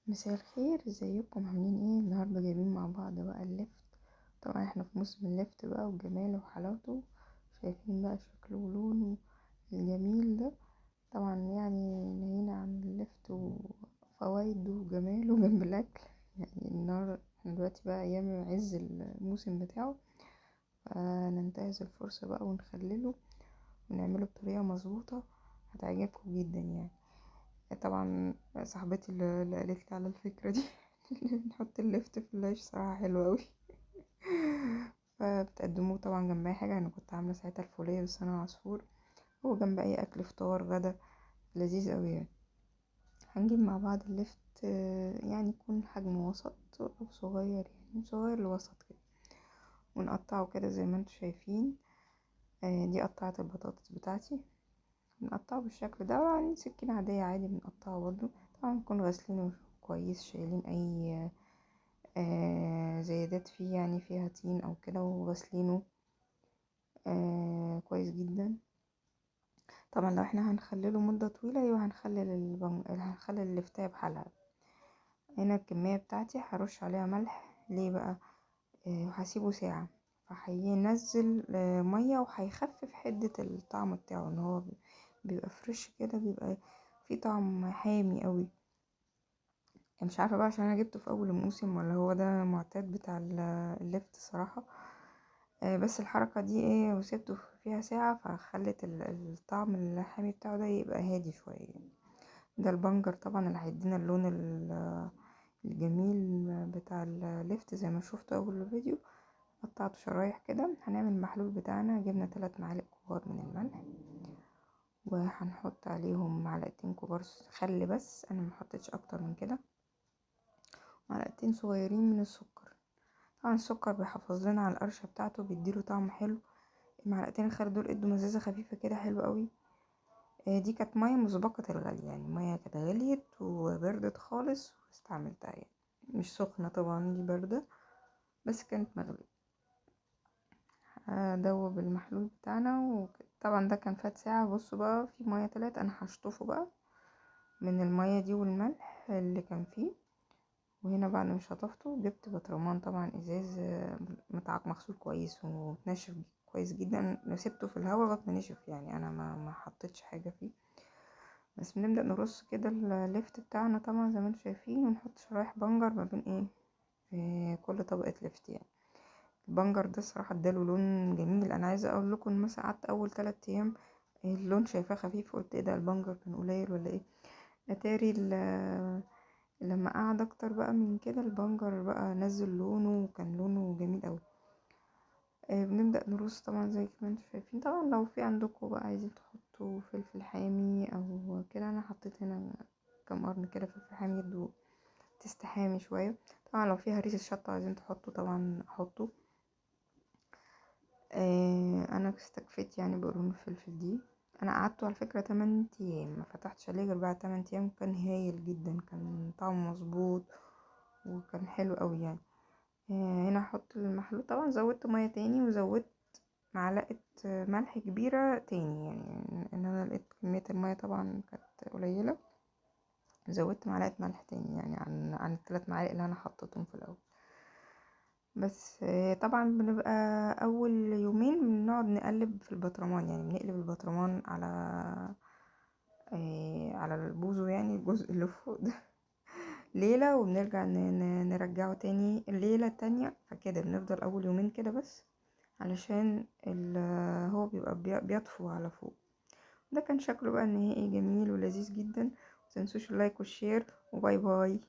مساء الخير، ازيكم؟ عاملين ايه؟ النهارده جايبين مع بعض بقى اللفت. طبعا احنا في موسم اللفت بقى وجماله وحلاوته. شايفين بقى شكله ولونه الجميل ده. طبعا يعني نهينا عن اللفت وفوائده وجماله جنب الاكل. يعني النهار احنا دلوقتي بقى ايام عز الموسم بتاعه، فننتهز الفرصة بقى ونخلله ونعمله بطريقة مظبوطة هتعجبكم جدا يعني. طبعا صاحبتي اللي قالت لي على الفكرة دي نحط اللفت في العيش صراحة حلو قوي. فبتقدموه طبعا جنب اي حاجة. انا كنت عاملة ساعتها الفولية باللسان العصفور، هو جنب اي اكل فطار غدا لذيذ قوي يعني. هنجيب مع بعض اللفت، يعني يكون حجم وسط او صغير، يعني صغير لوسط كده، ونقطعه كده زي ما انتوا شايفين. دي قطعة البطاطس بتاعتي، بنقطعه بالشكل ده يعني سكينة عادية عادي بنقطعه برضو. طبعا نكون غاسلينه كويس، شايلين اي زيادات فيه يعني فيها طين او كده، وغاسلينه كويس جدا. طبعا لو احنا هنخلله مدة طويلة يبقى هنخلل اللفتاية بحالها. هنا الكمية بتاعتي هرش عليها ملح. ليه بقى؟ وهسيبه ساعة، فهينزل مية وهيخفف حدة الطعم بتاعه، ان هو بيبقى فريش كده، بيبقى فيه طعم حامي قوي. مش عارفة بقى عشان انا جبته في اول الموسم ولا هو ده معتاد بتاع اللفت صراحة. بس الحركة دي ايه، وسبته فيها ساعة فخلت الطعم الحامي بتاعه ده يبقى هادي شوية. ده البنجر طبعا اللي هيدينا اللون الجميل بتاع اللفت زي ما شفتوا اول الفيديو. قطعته شرايح كده. هنعمل المحلول بتاعنا. جبنا 3 معالق كبار من الملح، وهنحط عليهم معلقتين كبار خل، بس انا محطتش اكتر من كده. معلقتين صغيرين من السكر. طبعا السكر بيحافظ لنا على القرشة بتاعته، بيديله طعم حلو. المعلقتين الخل دول ادوا مزازة خفيفة كده حلو قوي. دي كانت مية مسبقة الغلي، يعني مية كانت غليت وبردت خالص واستعملتها يعني. مش سخنة طبعا، دي باردة بس كانت مغلية. هدوب المحلول بتاعنا، وطبعا ده كان فات ساعة. بصوا بقى في مية طلعت، انا هشطفه بقى من المية دي والملح اللي كان فيه. وهنا بعد ما شطفته جبت بطرمان طبعا ازاز، متعق مغسول كويس ومتنشف كويس جدا. سبته في الهواء لغايه ما نشف، يعني انا ما حطيتش حاجه فيه. بس بنبدا نرص كده اللفت بتاعنا طبعا زي ما انتم شايفين، ونحط شرايح بنجر ما بين ايه في كل طبقه لفت يعني. البنجر ده الصراحه اداله لون جميل. انا عايزه اقول لكم مثلا قعدت اول 3 ايام اللون شايفاه خفيف، قلت ايه ده، البنجر كان قليل ولا ايه؟ اتاري لما قعد اكتر بقى من كده البنجر بقى نزل لونه، وكان لونه جميل قوي. بنبدأ نرص طبعا زي ما انتم شايفين. طبعا لو في عندكم بقى عايزين تحطوا فلفل حامي او كده، انا حطيت هنا كام قرن كده فلفل حامي يدو تستحامي شوية. طبعا لو فيها ريش شطة عايزين تحطوا طبعا حطوا. انا استكفيت يعني بقرون الفلفل دي. انا قعدته على فكرة 8 ايام، ما فتحتش عليه غير بعد 8 ايام. كان هايل جدا، كان طعمه مظبوط وكان حلو قوي يعني. هنا هحط المحلول. طبعا زودت مية تاني، وزودت معلقة ملح كبيرة تاني، يعني ان انا لقيت كمية المية طبعا كانت قليلة. زودت معلقة ملح تاني يعني عن ال3 معالق اللي انا حطيتهم في الاول. بس طبعا بنبقى اول يومين بنقعد نقلب في البطرمان، يعني بنقلب البطرمان على البوزو، يعني الجزء اللي فوق ده ليلة، وبنرجع نرجعه تاني الليلة التانية. فكده بنفضل اول يومين كده بس، علشان هو بيبقى بيطفو على فوق. ده كان شكله بقى النهائي جميل ولذيذ جدا. متنسوش اللايك والشير، وباي باي.